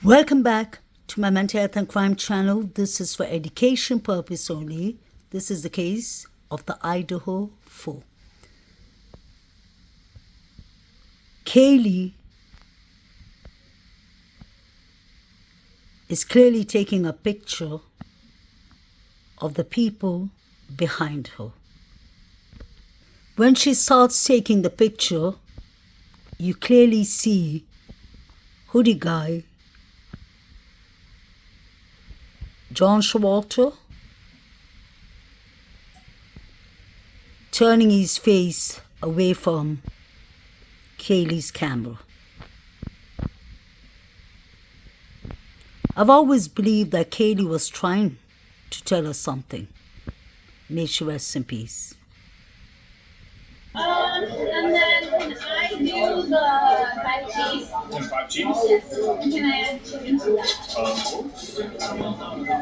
Welcome back to my mental health and crime channel. This is for education purpose only. This is the case of the Idaho 4. Kaylee is clearly taking a picture of the people behind her. When she starts taking the picture, you clearly see hoodie guy John Showalter turning his face away from Kaylee's camera. I've always believed that Kaylee was trying to tell us something. May she rest in peace. And then can I do the 5 cheese? And 5 cheese? Yes. And can I add chicken to that?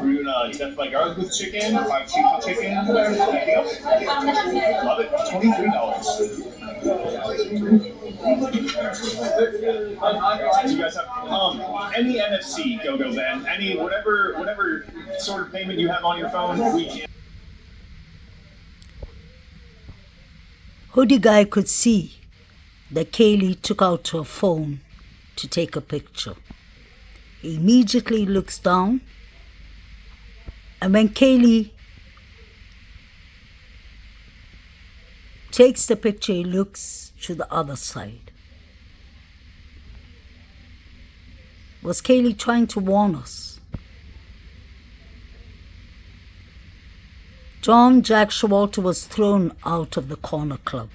We're doing death by garlic with chicken, 5 cheese with chicken. Anything else? Love it. $23. You guys have any NFC go then, any whatever sort of payment you have on your phone, we can. Hoodie guy could see that Kaylee took out her phone to take a picture. He immediately looks down, and when Kaylee takes the picture, he looks to the other side. Was Kaylee trying to warn us? John Jack Showalter was thrown out of the corner club.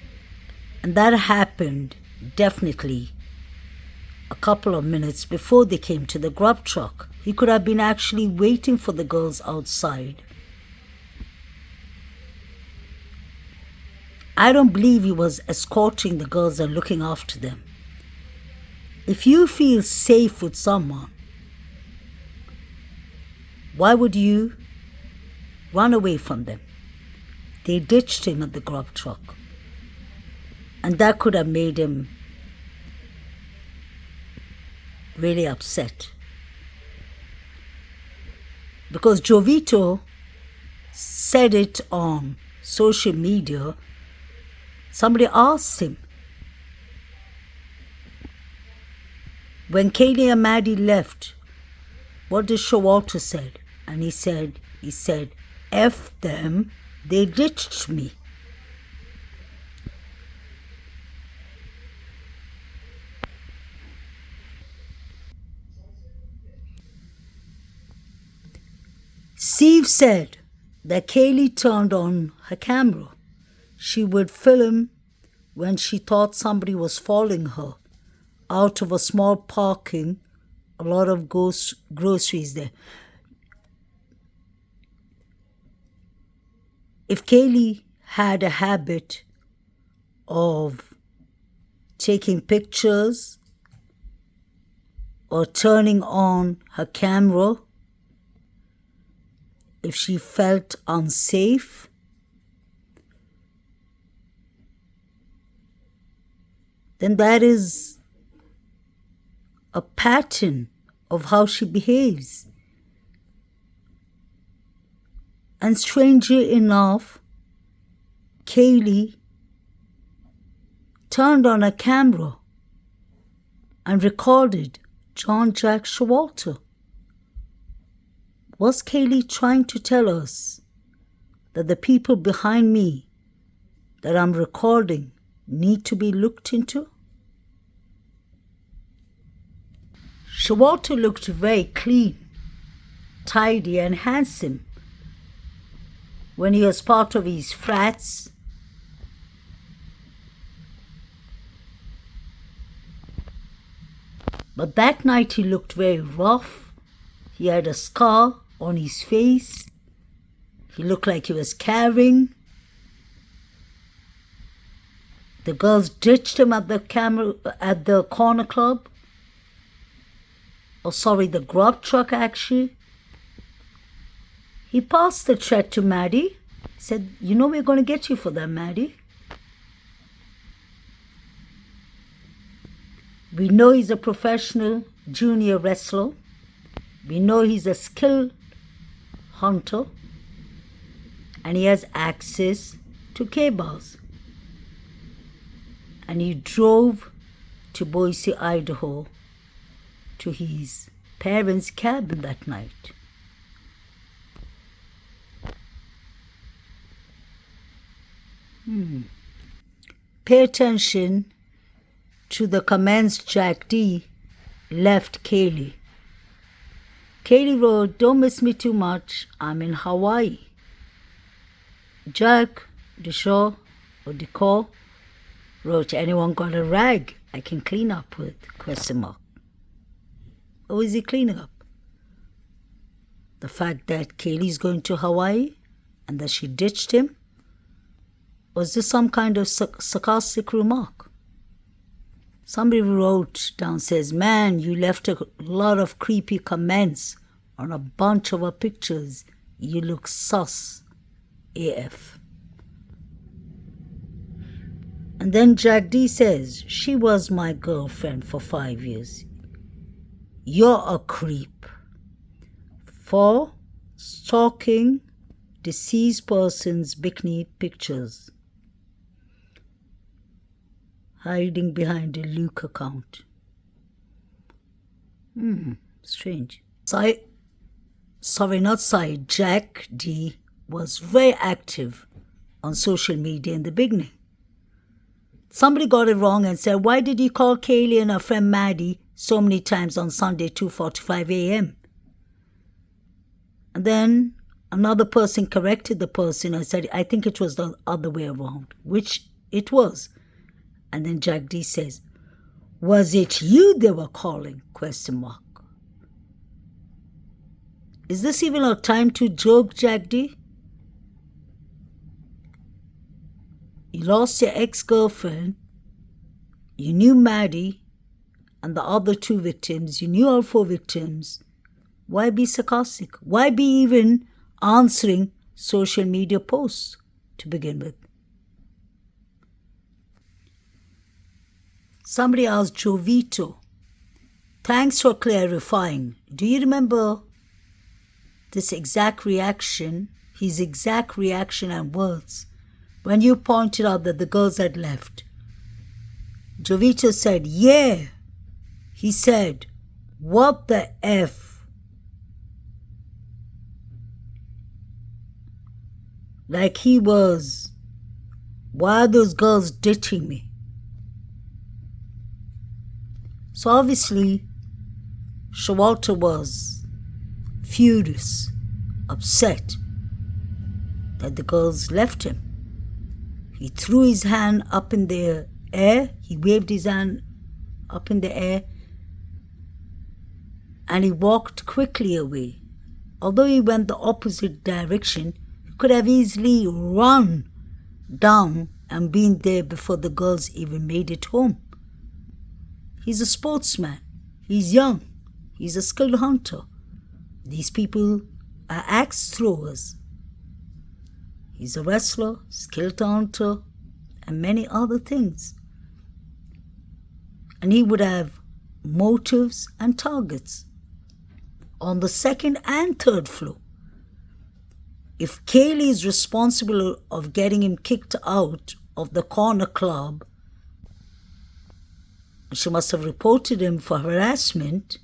And that happened definitely a couple of minutes before they came to the grub truck. He could have been actually waiting for the girls outside. I don't believe he was escorting the girls and looking after them. If you feel safe with someone, why would you run away from them? They ditched him at the grub truck. And that could have made him really upset. Because Jovito said it on social media. Somebody asked him, when Kaylee and Maddie left, what did Showalter said? And he said, F them, they ditched me. Steve said that Kaylee turned on her camera. She would film when she thought somebody was following her out of a small parking, a lot of groceries there. If Kaylee had a habit of taking pictures or turning on her camera, if she felt unsafe, then that is a pattern of how she behaves. And strangely enough, Kaylee turned on her camera and recorded John Jack Showalter. Was Kaylee trying to tell us that the people behind me that I'm recording need to be looked into? Showalter looked very clean, tidy, and handsome when he was part of his frats. But that night he looked very rough. He had a scar on his face. He looked like he was carrying. The girls ditched him at the corner club. The grub truck actually. He passed the threat to Maddie. He said, you know we're going to get you for that, Maddie. We know he's a professional junior wrestler. We know he's a skilled hunter and he has access to K-bars. And he drove to Boise, Idaho to his parents' cabin that night. Pay attention to the comments Jack D left Kaylee. Kaylee wrote, "Don't miss me too much. I'm in Hawaii." Jack Deshaw or Decor wrote, "Anyone got a rag I can clean up with?" What is he cleaning up? The fact that Kaylee's going to Hawaii and that she ditched him? Was this some kind of sarcastic remark? Somebody wrote down, says, "Man, you left a lot of creepy comments on a bunch of our pictures. You look sus AF." And then Jack D says, "She was my girlfriend for 5 years. You're a creep for stalking deceased person's bikini pictures, hiding behind a Luke account." Strange. Jack D was very active on social media in the beginning. Somebody got it wrong and said, "Why did you call Kaylee and her friend Maddie so many times on Sunday 2:45 a.m.? And then another person corrected the person and said, "I think it was the other way around," which it was. And then Jack D says, "Was it you they were calling?" ? Is this even a time to joke, Jack D? You lost your ex-girlfriend, you knew Maddie and the other 2 victims, you knew all 4 victims. Why be sarcastic? Why be even answering social media posts to begin with? Somebody asked Jovito, "Thanks for clarifying. Do you remember this exact reaction, his exact reaction and words, when you pointed out that the girls had left?" Jovito said, "Yeah." He said, "What the F?" Like he was, "Why are those girls ditching me?" So obviously, Showalter was furious, upset that the girls left him. He threw his hand up in the air, he waved his hand up in the air, and he walked quickly away. Although he went the opposite direction, he could have easily run down and been there before the girls even made it home. He's a sportsman. He's young. He's a skilled hunter. These people are axe throwers. He's a wrestler, skilled hunter, and many other things. And he would have motives and targets on the 2nd and 3rd floor. If Kaylee is responsible of getting him kicked out of the corner club, she must have reported him for harassment.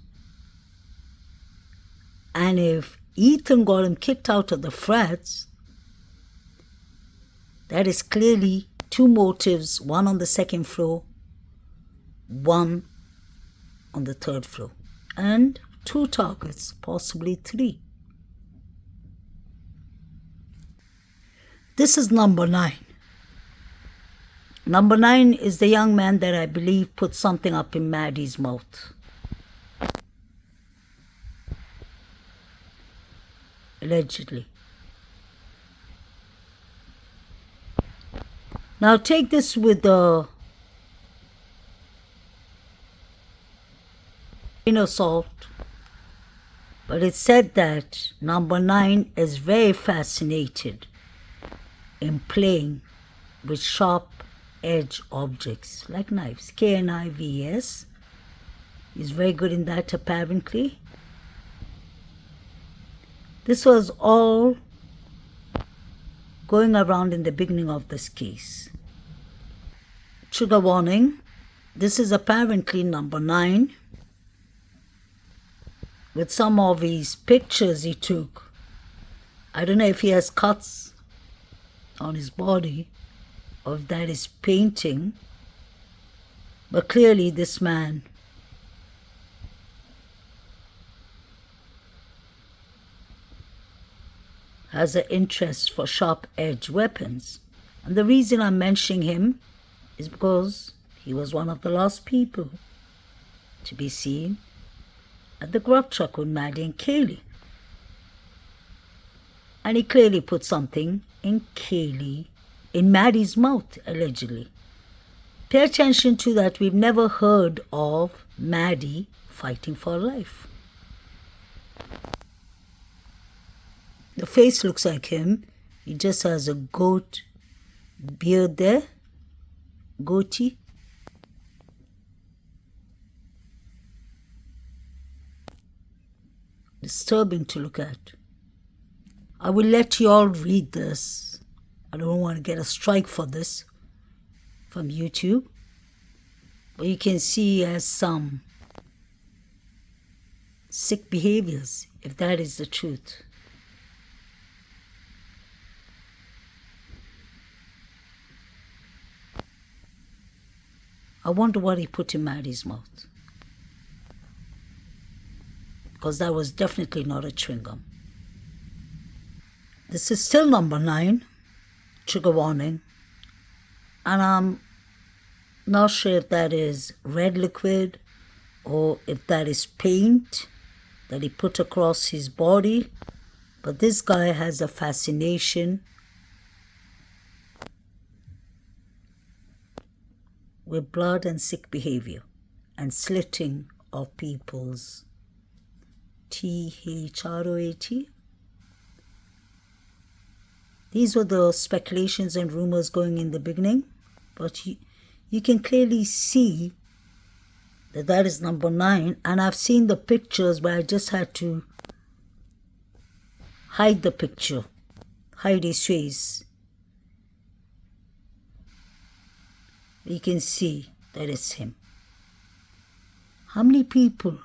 And if Ethan got him kicked out of the frats, that is clearly 2 motives, one on the 2nd floor, one on the 3rd floor, and 2 targets, possibly 3. This is number 9. Number 9 is the young man that I believe put something up in Maddie's mouth. Allegedly. Now take this with a grain of salt, but it's said that number 9 is very fascinated in playing with sharp edge objects like knives. KNIVS. He's very good in that apparently. This was all going around in the beginning of this case. Trigger warning, this is apparently number 9 with some of his pictures he took. I don't know if he has cuts on his body or if that is painting, but clearly this man has an interest for sharp-edged weapons. And the reason I'm mentioning him is because he was one of the last people to be seen at the grub truck with Maddie and Kaylee. And he clearly put something in Maddie's mouth, allegedly. Pay attention to that. We've never heard of Maddie fighting for her life. The face looks like him. He just has a goat beard there. Goatee. Disturbing to look at. I will let you all read this. I don't want to get a strike for this from YouTube. But you can see he has some sick behaviors, if that is the truth. I wonder what he put in Maddie's mouth. Because that was definitely not a chewing gum. This is still number 9, trigger warning. And I'm not sure if that is red liquid or if that is paint that he put across his body. But this guy has a fascination with blood and sick behavior and slitting of people's T-H-R-O-A-T. These were the speculations and rumors going in the beginning, but you can clearly see that is number 9, and I've seen the pictures where I just had to hide the picture, hide his face. You can see that it's him. How many people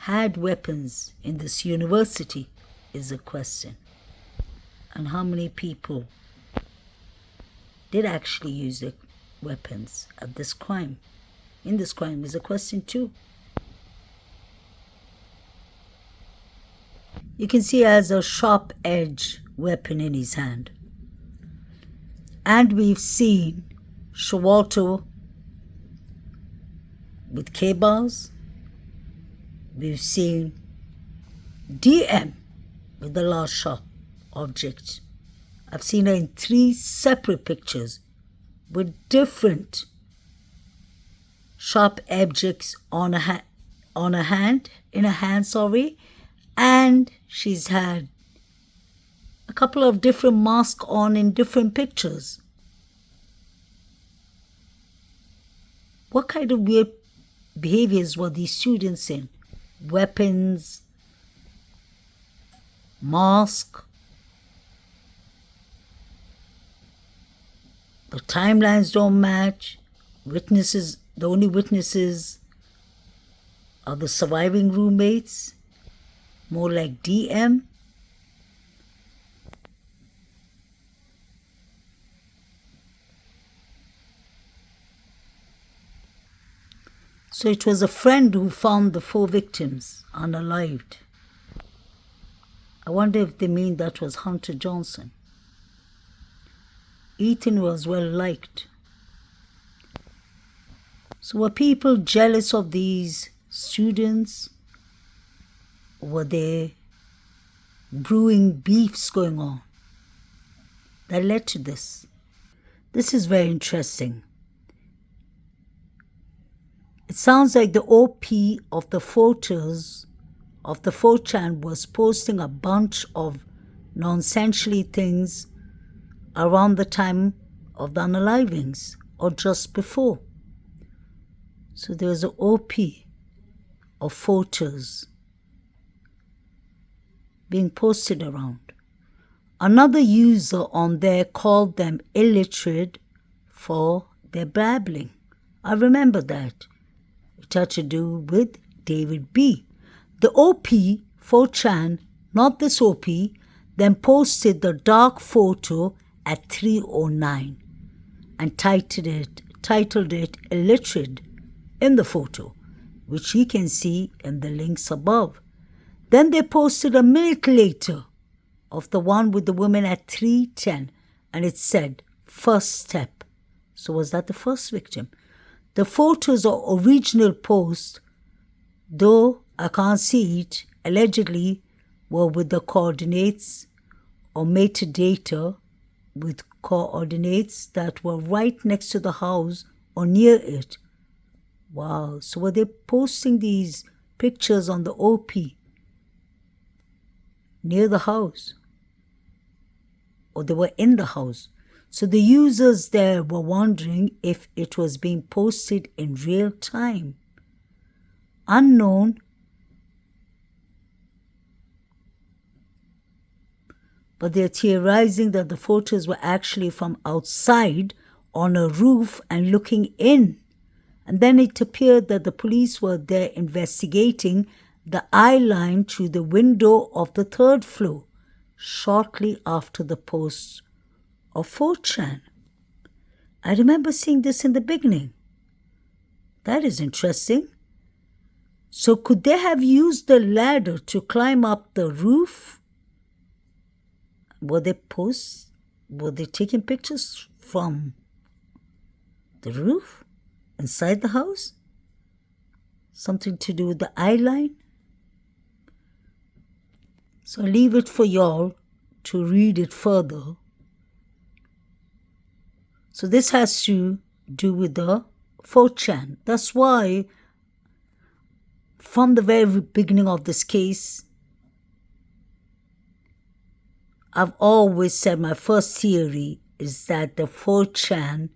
had weapons in this university is a question. And how many people did actually use their weapons at this crime? In this crime is a question too. You can see he has a sharp edge weapon in his hand. And we've seen Showalter with K-bars. We've seen DM with the large sharp object. I've seen her in 3 separate pictures with different sharp objects in a hand, and she's had a couple of different masks on in different pictures. What kind of weird behaviors were these students in? Weapons, mask. The timelines don't match. Witnesses, the only witnesses are the surviving roommates, more like DM. So it was a friend who found the 4 victims unalived. I wonder if they mean that was Hunter Johnson. Ethan was well liked. So were people jealous of these students? Were there brewing beefs going on that led to this? This is very interesting. It sounds like the OP of the photos of the 4chan was posting a bunch of nonsensely things around the time of the unalivings or just before. So there was an OP of photos being posted around. Another user on there called them illiterate for their babbling. I remember that. It had to do with David B. The OP, 4chan, not this OP, then posted the dark photo at 3:09 and titled it illiterate in the photo, which you can see in the links above. Then they posted a minute later of the one with the woman at 3:10, and it said, first step. So was that the first victim? The photos or original post, though I can't see it, allegedly were with the coordinates or metadata with coordinates that were right next to the house or near it. Wow, so were they posting these pictures on the OP near the house? Or they were in the house? So the users there were wondering if it was being posted in real time. Unknown, but they're theorizing that the photos were actually from outside on a roof and looking in. And then it appeared that the police were there investigating the eye line through the window of the third floor shortly after the post of 4chan. I remember seeing this in the beginning. That is interesting. So could they have used the ladder to climb up the roof? Were they taking pictures from the roof inside the house? Something to do with the eye line? So I'll leave it for y'all to read it further. So this has to do with the 4chan. That's why from the very beginning of this case, I've always said my first theory is that the 4chan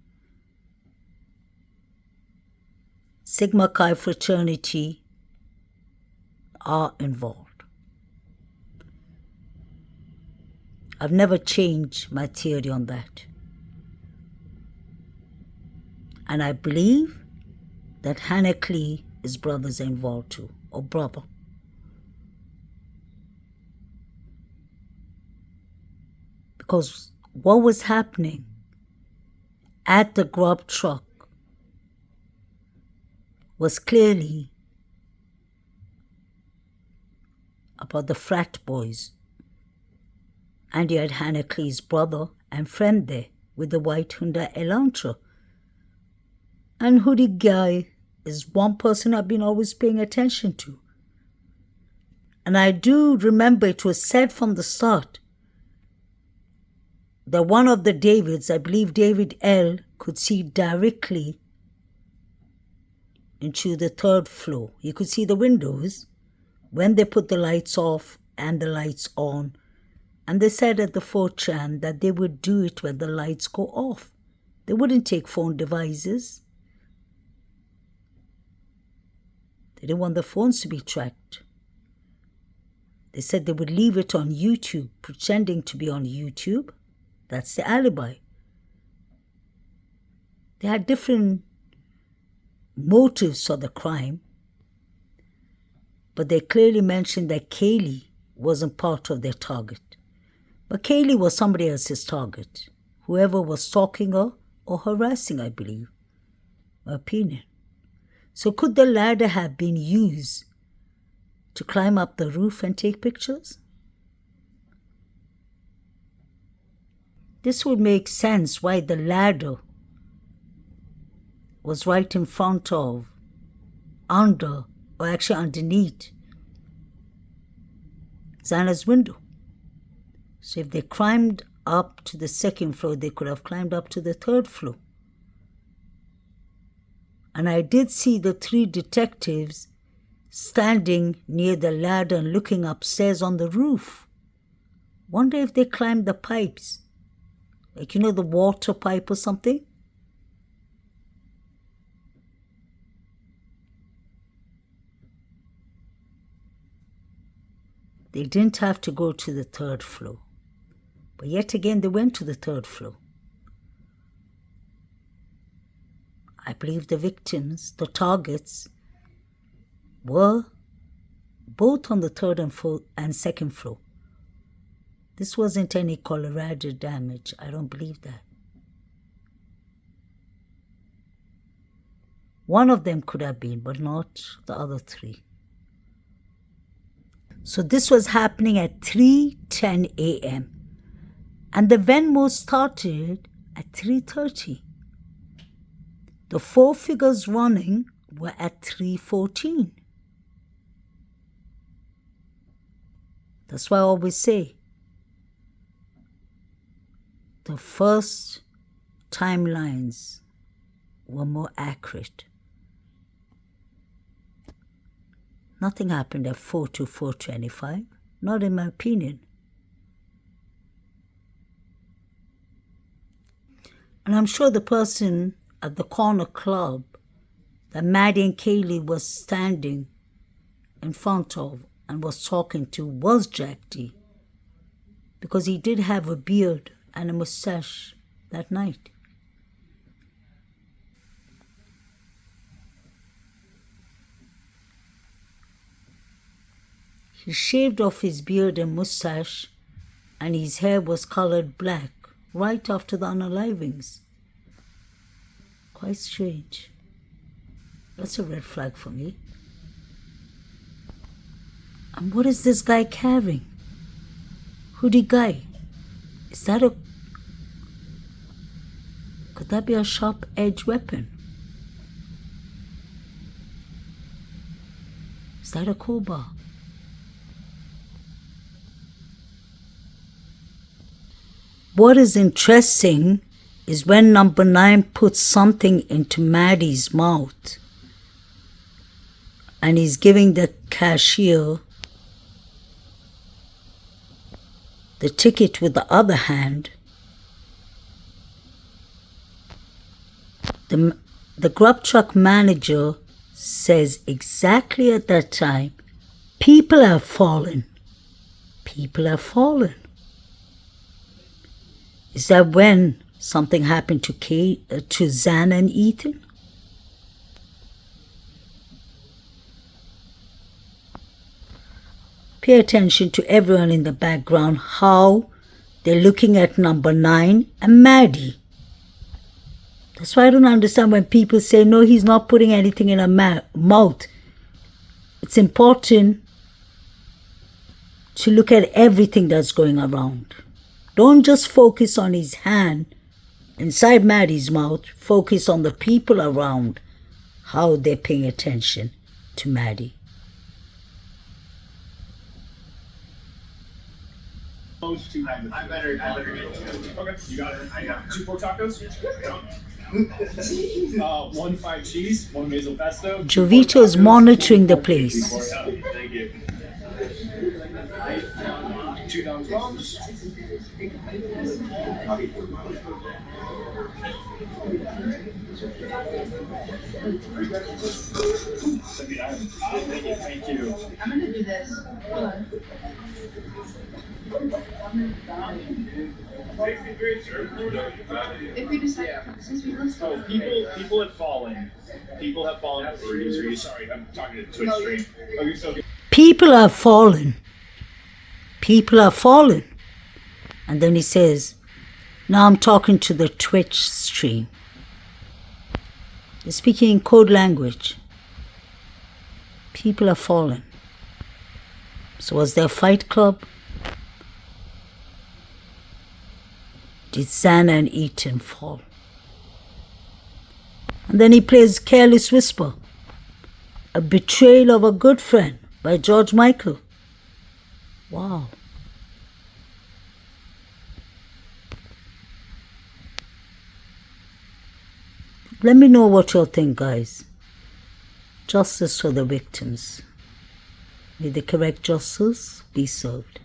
Sigma Chi fraternity are involved. I've never changed my theory on that. And I believe that Hannah Clee, his brothers are involved too, or brother. Because what was happening at the grub truck was clearly about the frat boys. And you had Hannah Clee's brother and friend there with the white Hyundai Elantra. And Hoodie Guy is one person I've been always paying attention to. And I do remember it was said from the start that one of the Davids, I believe David L., could see directly into the third floor. You could see the windows when they put the lights off and the lights on. And they said at the 4chan that they would do it when the lights go off. They wouldn't take phone devices. They didn't want the phones to be tracked. They said they would leave it on YouTube, pretending to be on YouTube. That's the alibi. They had different motives for the crime, but they clearly mentioned that Kaylee wasn't part of their target. But Kaylee was somebody else's target, whoever was stalking her or harassing, I believe. My opinion. So could the ladder have been used to climb up the roof and take pictures? This would make sense why the ladder was right in front of, under, or actually underneath Xana's window. So if they climbed up to the second floor, they could have climbed up to the third floor. And I did see the 3 detectives standing near the ladder and looking upstairs on the roof. Wonder if they climbed the pipes. Like, you know, the water pipe or something? they didn't have to go to the 3rd floor. But yet again, they went to the 3rd floor. I believe the victims, the targets, were both on the 3rd and 2nd floor. This wasn't any Colorado damage. I don't believe that. One of them could have been, but not the other 3. So this was happening at 3:10 a.m. and the Venmo started at 3:30. The 4 figures running were at 3:14. That's why I always say the first timelines were more accurate. Nothing happened at 4 to 4:25, not in my opinion. And I'm sure the person at the corner club that Maddie and Kaylee was standing in front of and was talking to was Jack D, because he did have a beard and a mustache that night. He shaved off his beard and mustache, and his hair was colored black right after the unalivings. Quite strange. That's a red flag for me. And what is this guy carrying? Hoodie guy. Is that a... Could that be a sharp-edged weapon? Is that a crowbar? What is interesting is when number 9 puts something into Maddie's mouth and he's giving the cashier the ticket with the other hand. The grub truck manager says exactly at that time, people have fallen. People have fallen. Is that when something happened to Zan and Ethan? Pay attention to everyone in the background, how they're looking at number 9 and Maddie. That's why I don't understand when people say, no, he's not putting anything in her mouth. It's important to look at everything that's going around. Don't just focus on his hand inside Maddie's mouth. Focus on the people around, how they're paying attention to Maddie. I better get two. Okay, you got it. I got 2 pork tacos. 1 5 cheese, 1 basil pesto. Jovito is monitoring the place. Thank you. 2 thumbs bombs. Thank you. I'm gonna do this. Hold on. If we decide, since we listed. Oh, people have fallen. People have fallen. Sorry, I'm talking to Twitch stream. Okay, so. People have fallen. People have fallen. And then he says, now I'm talking to the Twitch stream. He's speaking in code language. People have fallen. So was there a fight club? Did Zana and Ethan fall? And then he plays Careless Whisper, a betrayal of a good friend by George Michael. Wow. Let me know what you'll think, guys. Justice for the victims. May the correct justice be served.